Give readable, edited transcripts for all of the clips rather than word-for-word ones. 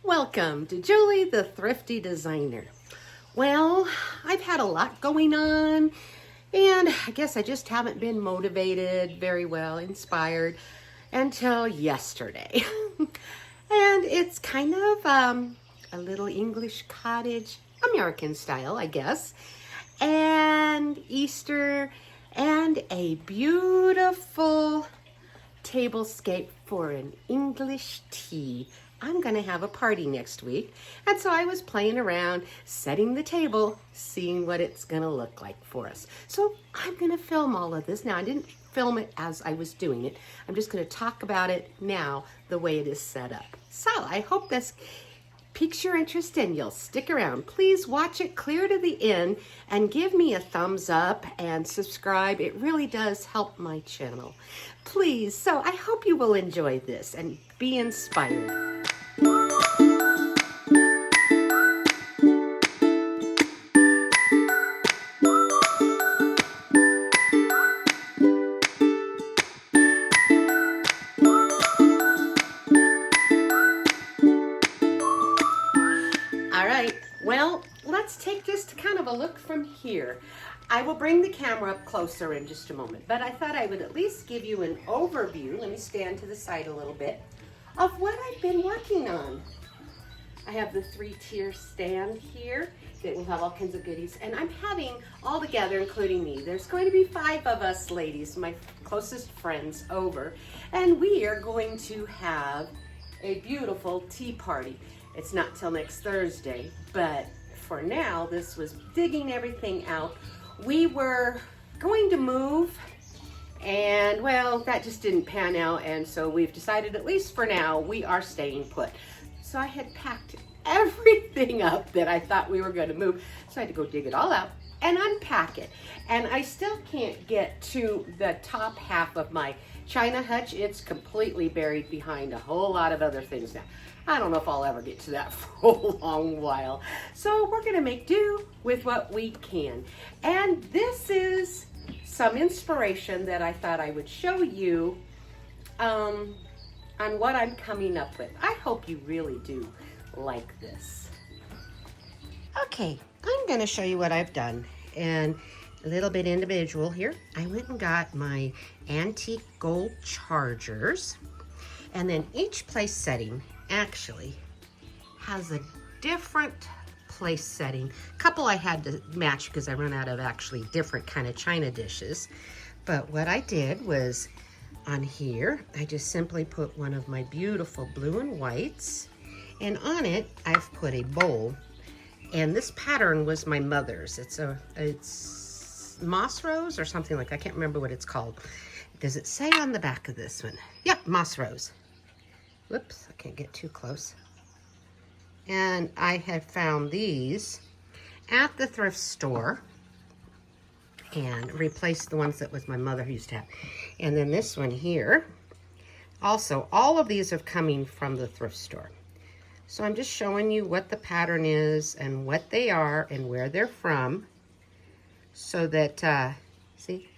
Welcome to Julie the Thrifty Designer. Well, I've had a lot going on, and I guess I just haven't been motivated very well, inspired until yesterday. And it's kind of a little English cottage, American style, I guess, and Easter, and a beautiful tablescape for an English tea. I'm going to have a party next week, and so I was playing around, setting the table, seeing what it's going to look like for us. So I'm going to film all of this. Now, I didn't film it as I was doing it. I'm just going to talk about it now the way it is set up. So I hope this piques your interest and you'll stick around. Please watch it clear to the end and give me a thumbs up and subscribe. It really does help my channel. Please, so I hope you will enjoy this and be inspired. All right, well, let's take just kind of a look from here. I will bring the camera up closer in just a moment, but I thought I would at least give you an overview. Let me stand to the side a little bit of what I've been working on. I have the 3-tier stand here that will have all kinds of goodies, and I'm having all together, including me. There's going to be 5 of us ladies, my closest friends, over, and we are going to have a beautiful tea party. It's not till next Thursday, but for now, this was digging everything out. We were going to move, and well, that just didn't pan out, and so we've decided, at least for now, we are staying put. So I had packed everything up that I thought we were going to move, so I had to go dig it all out and unpack it. And I still can't get to the top half of my china hutch. It's completely buried behind a whole lot of other things now. I don't know if I'll ever get to that for a long while. So we're going to make do with what we can. And this is some inspiration that I thought I would show you on what I'm coming up with. I hope you really do like this. Okay, I'm going to show you what I've done, and a little bit individual here. I went and got my antique gold chargers, and then each place setting actually has a different place setting. A couple I had to match because I run out of actually different kind of china dishes. But what I did was on here, I just simply put one of my beautiful blue and whites, and on it I've put a bowl, and this pattern was my mother's. It's moss rose or something like that. I can't remember what it's called. Does it say on the back of this one? Yep, moss rose. Whoops, I can't get too close. And I had found these at the thrift store and replaced the ones that was my mother used to have. And then this one here, also, all of these are coming from the thrift store. So I'm just showing you what the pattern is and what they are and where they're from, so that, see,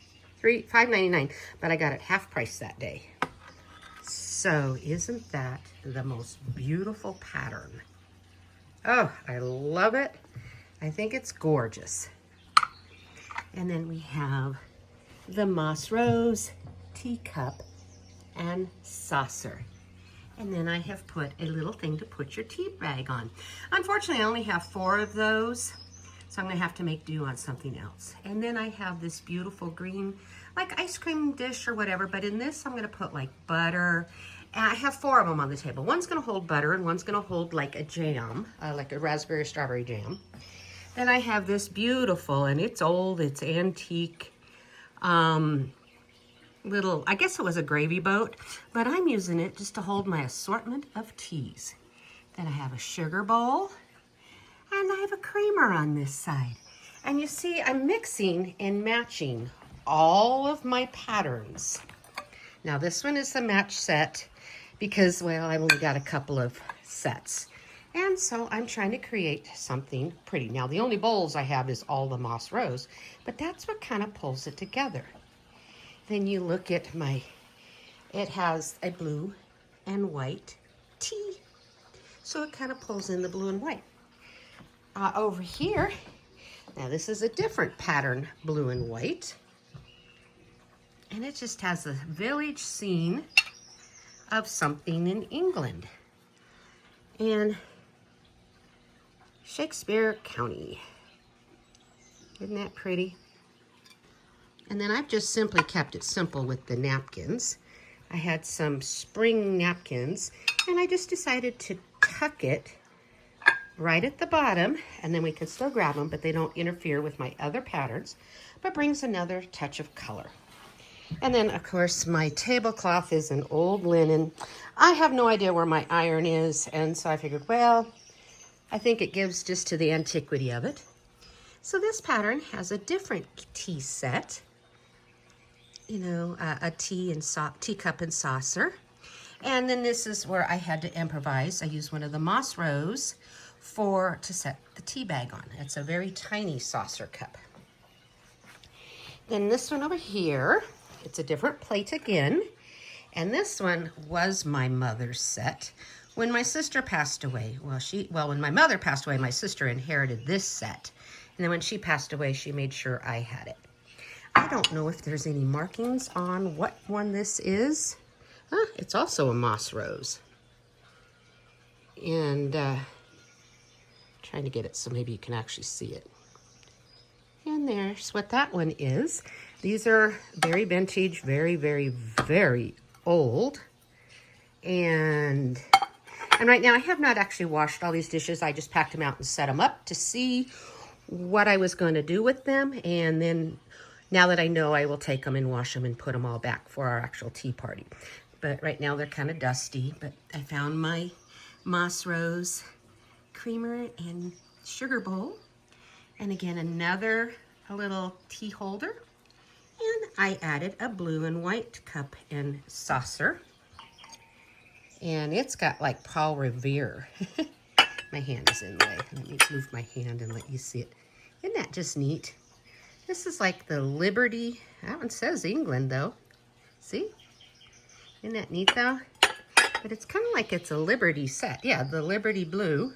$5.99, but I got it half price that day. So isn't that the most beautiful pattern? Oh, I love it. I think it's gorgeous. And then we have the moss rose teacup and saucer. And then I have put a little thing to put your tea bag on. Unfortunately, I only have 4 of those, so I'm gonna have to make do on something else. And then I have this beautiful green, like ice cream dish or whatever, but in this I'm gonna put like butter. And I have 4 of them on the table. One's gonna hold butter and one's gonna hold like a jam, like a raspberry strawberry jam. Then I have this beautiful, and it's old, it's antique, little, I guess it was a gravy boat, but I'm using it just to hold my assortment of teas. Then I have a sugar bowl, and I have a creamer on this side. And you see, I'm mixing and matching all of my patterns. Now this one is a match set because, well, I've only got a couple of sets. And so I'm trying to create something pretty. Now the only bowls I have is all the moss rose, but that's what kind of pulls it together. Then you look at it has a blue and white tea so it kind of pulls in the blue and white. Over here, now this is a different pattern, blue and white. And it just has a village scene of something in England. And Shakespeare County. Isn't that pretty? And then I've just simply kept it simple with the napkins. I had some spring napkins, and I just decided to tuck it right at the bottom, and then we can still grab them, but they don't interfere with my other patterns, but brings another touch of color. And then, of course, my tablecloth is an old linen. I have no idea where my iron is, and so I figured, well, I think it gives just to the antiquity of it. So this pattern has a different tea set, you know, a teacup and saucer. And then this is where I had to improvise. I used one of the moss rose to set the tea bag on. It's a very tiny saucer cup. Then this one over here, it's a different plate again. And this one was my mother's set. When my sister passed away, when my mother passed away, my sister inherited this set. And then when she passed away, she made sure I had it. I don't know if there's any markings on what one this is. It's also a moss rose. And trying to get it so maybe you can actually see it. And there's what that one is. These are very vintage, very, very, very old. And right now I have not actually washed all these dishes. I just packed them out and set them up to see what I was going to do with them. And then now that I know, I will take them and wash them and put them all back for our actual tea party. But right now they're kind of dusty. But I found my moss rose creamer and sugar bowl. And again, a little tea holder. And I added a blue and white cup and saucer. And it's got like Paul Revere. My hand is in the way. Let me move my hand and let you see it. Isn't that just neat? This is like the Liberty. That one says England though. See? Isn't that neat though? But it's kind of like it's a Liberty set. Yeah, the Liberty blue.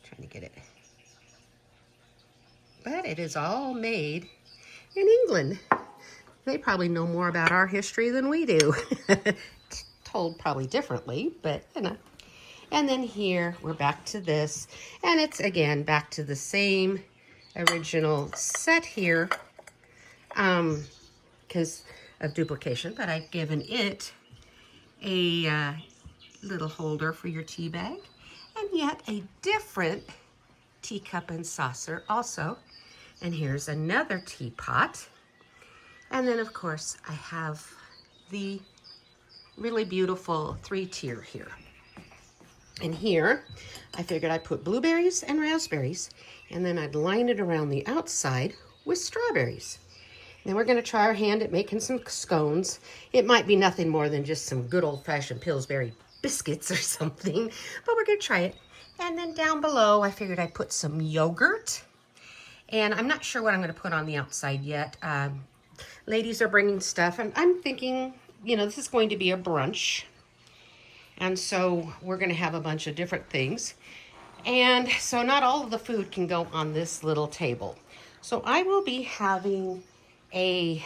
Trying to get it. But it is all made in England. They probably know more about our history than we do. Told probably differently, but you know. And then here we're back to this, and it's again back to the same original set here because of duplication, but I've given it a little holder for your tea bag, and yet a different teacup and saucer also. And here's another teapot. And then of course I have the really beautiful 3-tier here. And here, I figured I'd put blueberries and raspberries, and then I'd line it around the outside with strawberries. Then we're gonna try our hand at making some scones. It might be nothing more than just some good old-fashioned Pillsbury biscuits or something, but we're gonna try it. And then down below, I figured I'd put some yogurt, and I'm not sure what I'm gonna put on the outside yet. Ladies are bringing stuff, and I'm thinking, you know, this is going to be a brunch. And so we're going to have a bunch of different things. And so not all of the food can go on this little table. So I will be having a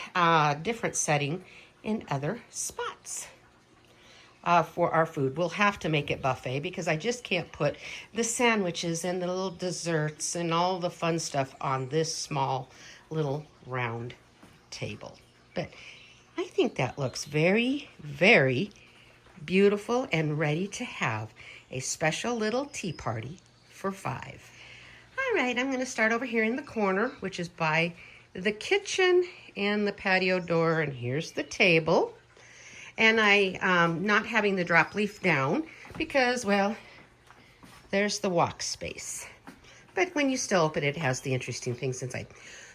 different setting in other spots for our food. We'll have to make it buffet because I just can't put the sandwiches and the little desserts and all the fun stuff on this small little round table. But I think that looks very, very beautiful and ready to have a special little tea party for 5. All right, I'm going to start over here in the corner, which is by the kitchen and the patio door, and here's the table. And not having the drop leaf down because, well, there's the walk space. But when you still open it, it has the interesting things inside.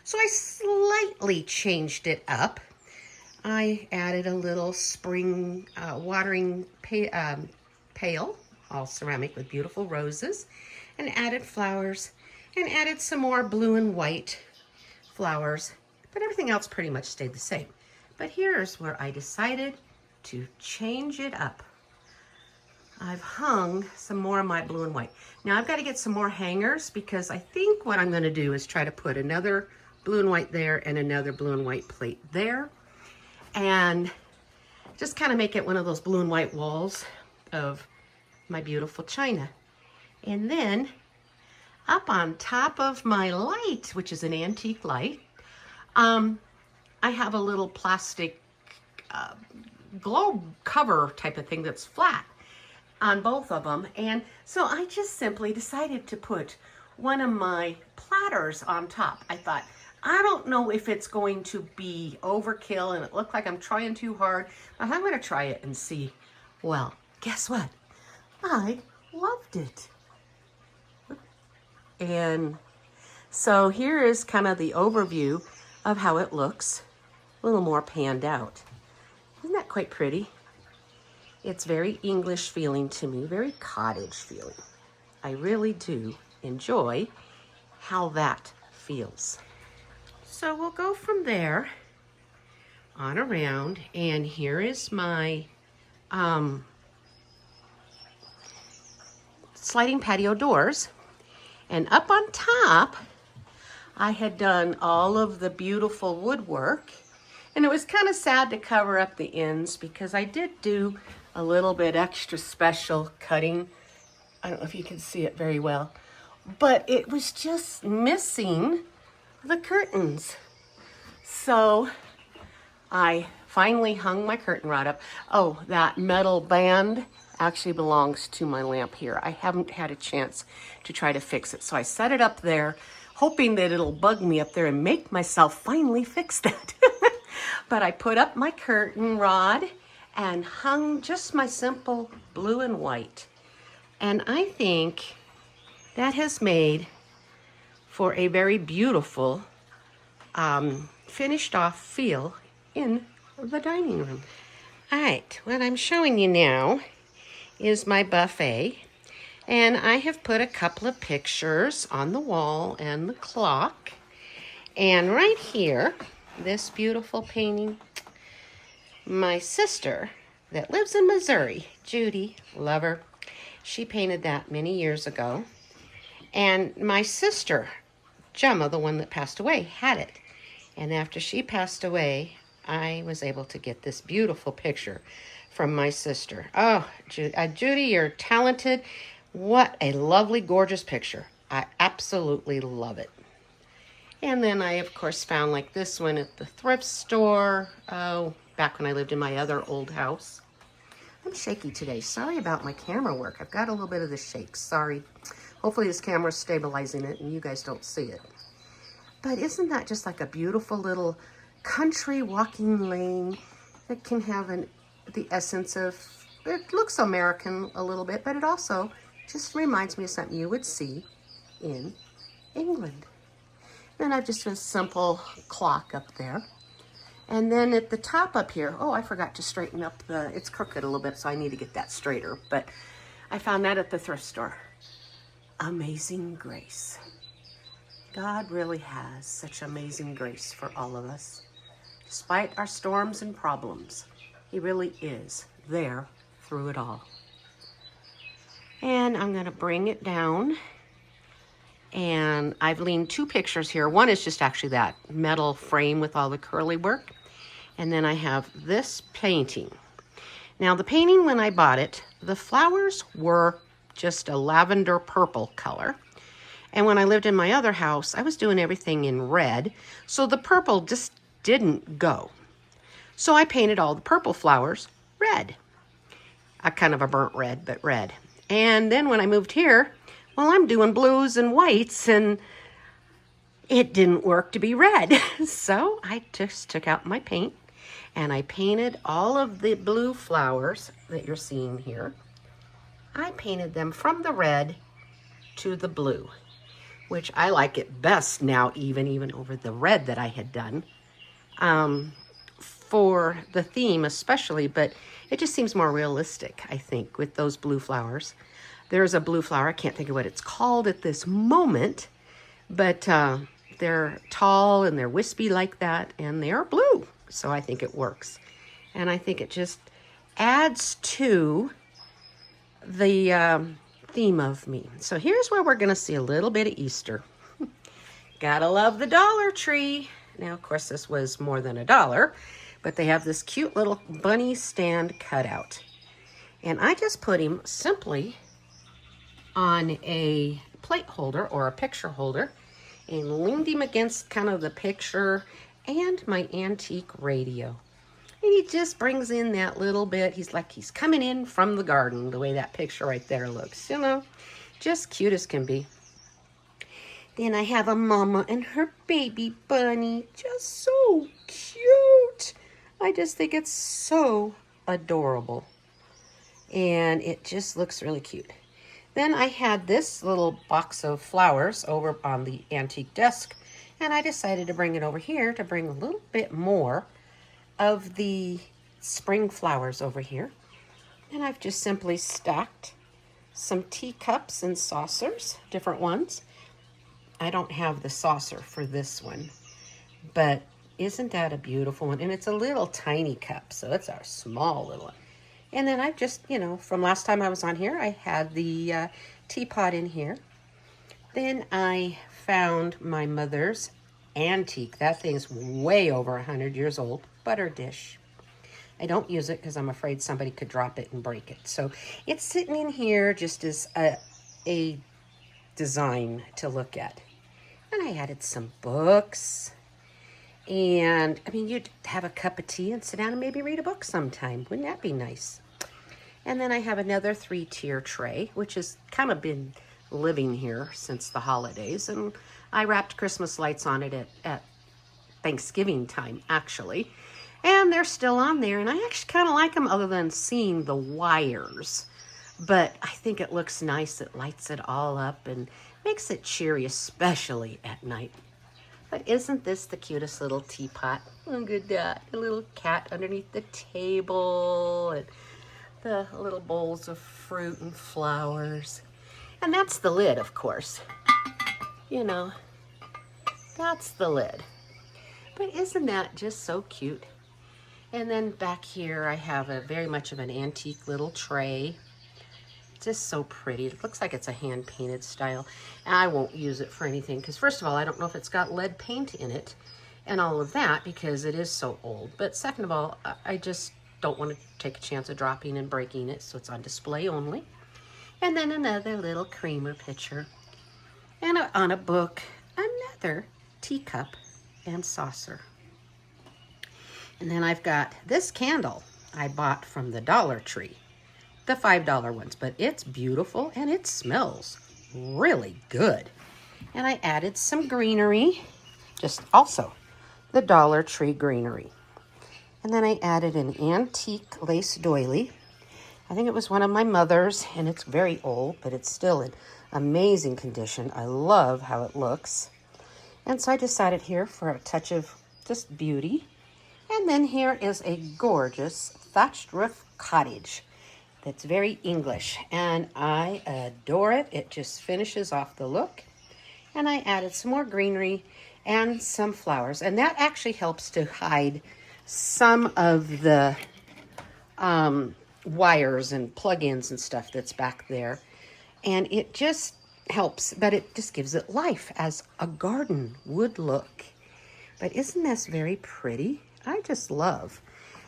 So I slightly changed it up. I added a little spring watering pail, all ceramic with beautiful roses, and added flowers, and added some more blue and white flowers, but everything else pretty much stayed the same. But here's where I decided to change it up. I've hung some more of my blue and white. Now I've got to get some more hangers because I think what I'm going to do is try to put another blue and white there and another blue and white plate there. And just kind of make it one of those blue and white walls of my beautiful china. And then up on top of my light, which is an antique light, I have a little plastic globe cover type of thing that's flat on both of them. And so I just simply decided to put one of my platters on top. I thought, I don't know if it's going to be overkill and it looked like I'm trying too hard, but I'm going to try it and see. Well, guess what? I loved it. And so here is kind of the overview of how it looks, a little more panned out. Isn't that quite pretty? It's very English feeling to me, very cottage feeling. I really do enjoy how that feels. So we'll go from there on around, and here is my sliding patio doors. And up on top, I had done all of the beautiful woodwork, and it was kind of sad to cover up the ends because I did do a little bit extra special cutting. I don't know if you can see it very well, but it was just missing the curtains. So I finally hung my curtain rod up. Oh, that metal band actually belongs to my lamp here. I haven't had a chance to try to fix it. So I set it up there, hoping that it'll bug me up there and make myself finally fix that. But I put up my curtain rod and hung just my simple blue and white. And I think that has made for a very beautiful finished off feel in the dining room. All right, what I'm showing you now is my buffet, and I have put a couple of pictures on the wall and the clock. And right here, this beautiful painting, my sister that lives in Missouri, Judy, love her, she painted that many years ago. And my sister, Gemma, the one that passed away, had it. And after she passed away, I was able to get this beautiful picture from my sister. Oh, Judy, you're talented. What a lovely, gorgeous picture. I absolutely love it. And then I, of course, found like this one at the thrift store. Oh, back when I lived in my other old house. I'm shaky today. Sorry about my camera work. I've got a little bit of the shakes. Sorry. Hopefully this camera's stabilizing it and you guys don't see it. But isn't that just like a beautiful little country walking lane that can have the essence of, it looks American a little bit, but it also just reminds me of something you would see in England. Then I've just a simple clock up there. And then at the top up here, oh, I forgot to straighten up it's crooked a little bit, so I need to get that straighter. But I found that at the thrift store. Amazing grace. God really has such amazing grace for all of us. Despite our storms and problems, He really is there through it all. And I'm going to bring it down. And I've leaned two pictures here. One is just actually that metal frame with all the curly work. And then I have this painting. Now the painting, when I bought it, the flowers were just a lavender purple color. And when I lived in my other house, I was doing everything in red. So the purple just didn't go. So I painted all the purple flowers red. A kind of a burnt red, but red. And then when I moved here, well, I'm doing blues and whites, and it didn't work to be red. So I just took out my paint, and I painted all of the blue flowers that you're seeing here. I painted them from the red to the blue, which I like it best now, even over the red that I had done, for the theme especially, but it just seems more realistic, I think, with those blue flowers. There's a blue flower, I can't think of what it's called at this moment, but they're tall and they're wispy like that, and they're blue, so I think it works. And I think it just adds to the theme of me. So here's where we're going to see a little bit of Easter. Gotta love the Dollar Tree. Now, of course, this was more than $1, but they have this cute little bunny stand cutout. And I just put him simply on a plate holder or a picture holder and leaned him against kind of the picture and my antique radio. And he just brings in that little bit. He's like he's coming in from the garden, the way that picture right there looks, you know, just cute as can be. Then I have a mama and her baby bunny, just so cute. I just think it's so adorable. And it just looks really cute. Then I had this little box of flowers over on the antique desk, and I decided to bring it over here to bring a little bit more of the spring flowers over here. And I've just simply stacked some teacups and saucers, different ones. I don't have the saucer for this one, but isn't that a beautiful one? And it's a little tiny cup, so it's our small little one. And then I've just, you know, from last time I was on here, I had the teapot in here. Then I found my mother's antique. That thing's way over 100 years old. Butter dish. I don't use it because I'm afraid somebody could drop it and break it. So it's sitting in here just as a design to look at. And I added some books. And, I mean, you'd have a cup of tea and sit down and maybe read a book sometime. Wouldn't that be nice? And then I have another 3-tier tray, which has kind of been living here since the holidays. And I wrapped Christmas lights on it at Thanksgiving time, actually. And they're still on there. And I actually kind of like them other than seeing the wires. But I think it looks nice. It lights it all up and makes it cheery, especially at night. But isn't this the cutest little teapot? Look at that. A little cat underneath the table and the little bowls of fruit and flowers. And that's the lid, of course. You know, that's the lid. But isn't that just so cute? And then back here I have a very much of an antique little tray. Just so pretty. It looks like it's a hand-painted style. And I won't use it for anything because, first of all, I don't know if it's got lead paint in it and all of that because it is so old. But second of all, I just don't want to take a chance of dropping and breaking it, so it's on display only. And then another little creamer pitcher. And on a book, another teacup and saucer. And then I've got this candle I bought from the Dollar Tree. The $5 ones, but it's beautiful and it smells really good. And I added some greenery, just also the Dollar Tree greenery. And then I added an antique lace doily. I think it was one of my mother's, and it's very old, but it's still in amazing condition. I love how it looks. And so I decided here for a touch of just beauty. And then here is a gorgeous thatched roof cottage. It's very English, and I adore it. It just finishes off the look. And I added some more greenery and some flowers, and that actually helps to hide some of the wires and plug-ins and stuff that's back there. And it just helps, but it just gives it life as a garden would look. But isn't this very pretty? I just love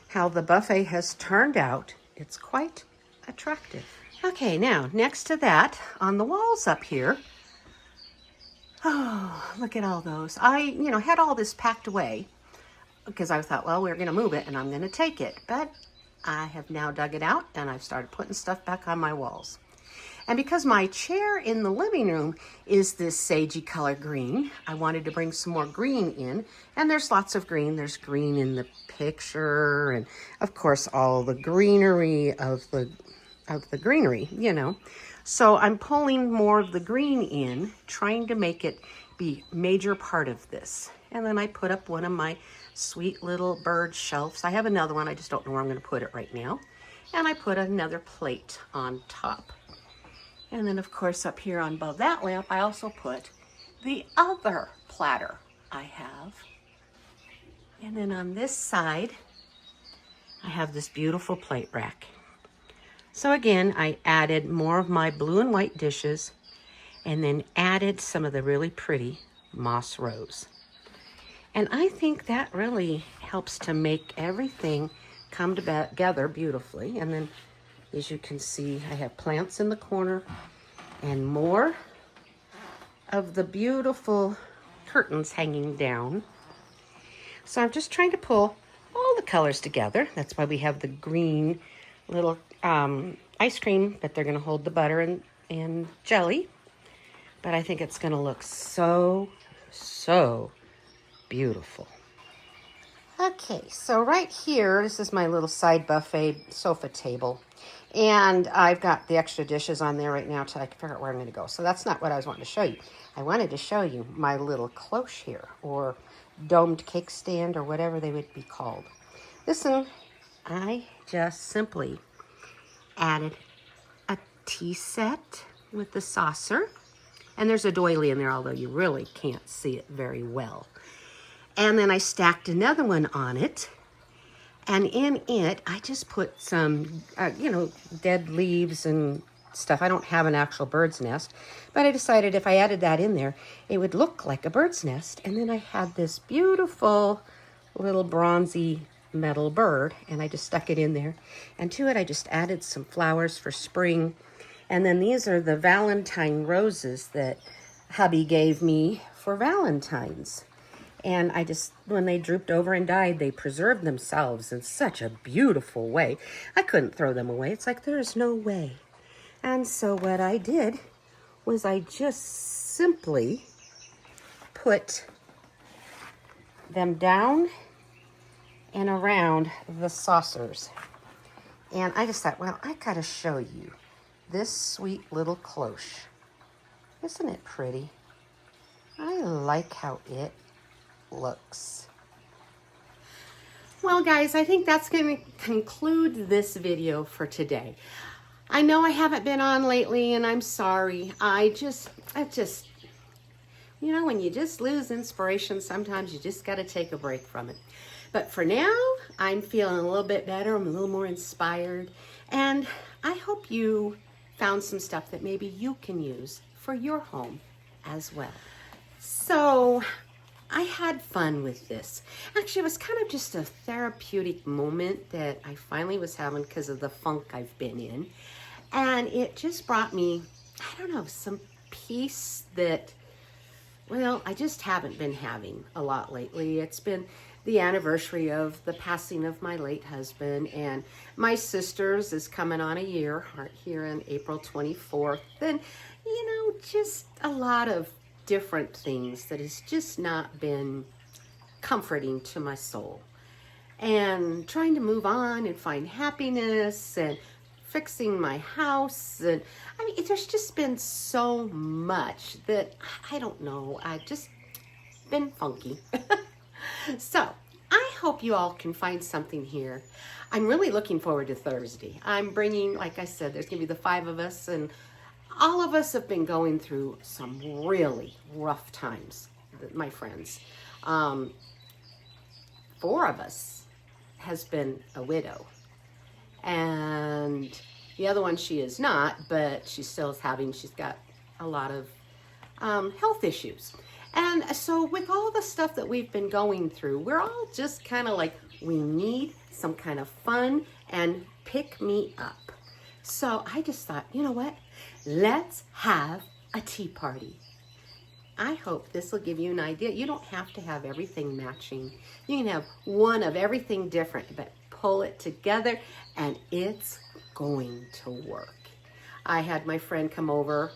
how the buffet has turned out. It's quite attractive. Okay, now next to that, on the walls up here, oh, look at all those. I, had all this packed away because I thought, well, we're going to move it and I'm going to take it. But I have now dug it out and I've started putting stuff back on my walls. And because my chair in the living room is this sagey color green, I wanted to bring some more green in. And there's lots of green. There's green in the picture and, of course, all the greenery of the greenery, So I'm pulling more of the green in, trying to make it be a major part of this. And then I put up one of my sweet little bird shelves. I have another one. I just don't know where I'm going to put it right now. And I put another plate on top. And then, of course, up here on above that lamp, I also put the other platter I have. And then on this side, I have this beautiful plate rack. So again, I added more of my blue and white dishes and then added some of the really pretty moss rose. And I think that really helps to make everything come together beautifully. And then, as you can see, I have plants in the corner and more of the beautiful curtains hanging down. So I'm just trying to pull all the colors together. That's why we have the green little ice cream, but they're gonna hold the butter and jelly. But I think it's gonna look so, so beautiful. Okay, so right here, this is my little side buffet sofa table. And I've got the extra dishes on there right now till I can figure out where I'm gonna go. So that's not what I was wanting to show you. I wanted to show you my little cloche here, or domed cake stand, or whatever they would be called. Listen, I just simply added a tea set with the saucer. And there's a doily in there, although you really can't see it very well. And then I stacked another one on it. And in it, I just put some, dead leaves and stuff. I don't have an actual bird's nest, but I decided if I added that in there, it would look like a bird's nest. And then I had this beautiful little bronzy metal bird, and I just stuck it in there. And to it, I just added some flowers for spring. And then these are the Valentine roses that hubby gave me for Valentine's. And I just, when they drooped over and died, they preserved themselves in such a beautiful way. I couldn't throw them away. It's like, there's no way. And so what I did was I just simply put them down and around the saucers. And I just thought, well, I gotta show you this sweet little cloche. Isn't it pretty? I like how it looks. Well, guys, I think that's going to conclude this video for today. I know I haven't been on lately, and I'm sorry. I just, when you just lose inspiration, sometimes you just got to take a break from it. But for now, I'm feeling a little bit better. I'm a little more inspired. And I hope you found some stuff that maybe you can use for your home as well. So I had fun with this. Actually, it was kind of just a therapeutic moment that I finally was having because of the funk I've been in. And it just brought me, I don't know, some peace that, well, I just haven't been having a lot lately. It's been the anniversary of the passing of my late husband, and my sister's is coming on a year here on April 24th. And, just a lot of different things that has just not been comforting to my soul. And trying to move on and find happiness and fixing my house. And there's just been so much that, I don't know, I've just been funky. So I hope you all can find something here. I'm really looking forward to Thursday. I'm bringing, like I said, there's going to be the 5 of us, and all of us have been going through some really rough times, my friends. 4 of us has been a widow. And the other one, she is not, but she still is she's got a lot of health issues. And so with all the stuff that we've been going through, we're all just kind of like, we need some kind of fun and pick me up. So I just thought, you know what? Let's have a tea party. I hope this will give you an idea. You don't have to have everything matching. You can have one of everything different, but pull it together and it's going to work. I had my friend come over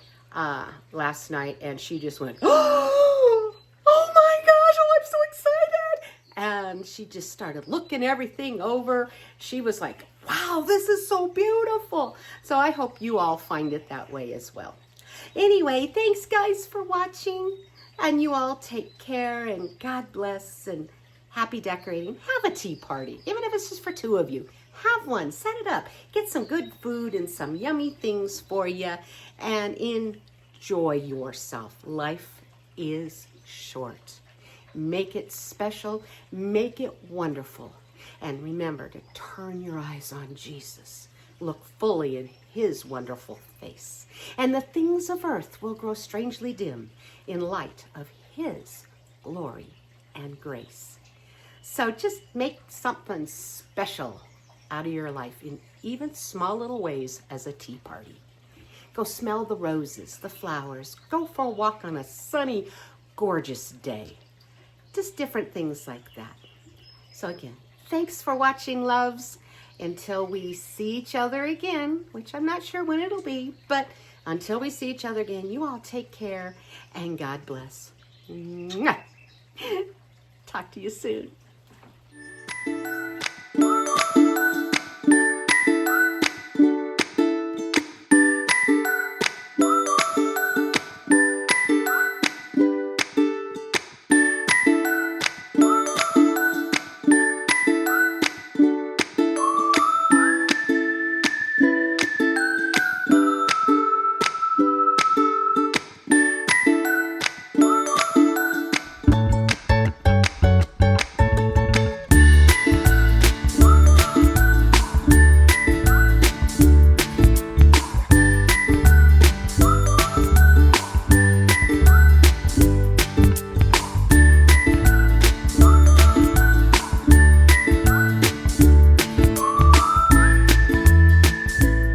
last night and she just went, oh my gosh, oh, I'm so excited. And she just started looking everything over. She was like, wow, this is so beautiful. So I hope you all find it that way as well. Anyway, thanks guys for watching, and you all take care, and God bless, and happy decorating. Have a tea party, even if it's just for 2 of you. Have one, set it up, get some good food and some yummy things for you, and enjoy yourself. Life is short. Make it special, make it wonderful, and remember to turn your eyes on Jesus. look fully in his wonderful face, and the things of earth will grow strangely dim in light of his glory and grace. So just make something special out of your life in even small little ways as a tea party. Go smell the roses, the flowers. Go for a walk on a sunny, gorgeous day. Just different things like that. So again, thanks for watching, loves. Until we see each other again, which I'm not sure when it'll be, but until we see each other again, you all take care and God bless. Mwah. Talk to you soon.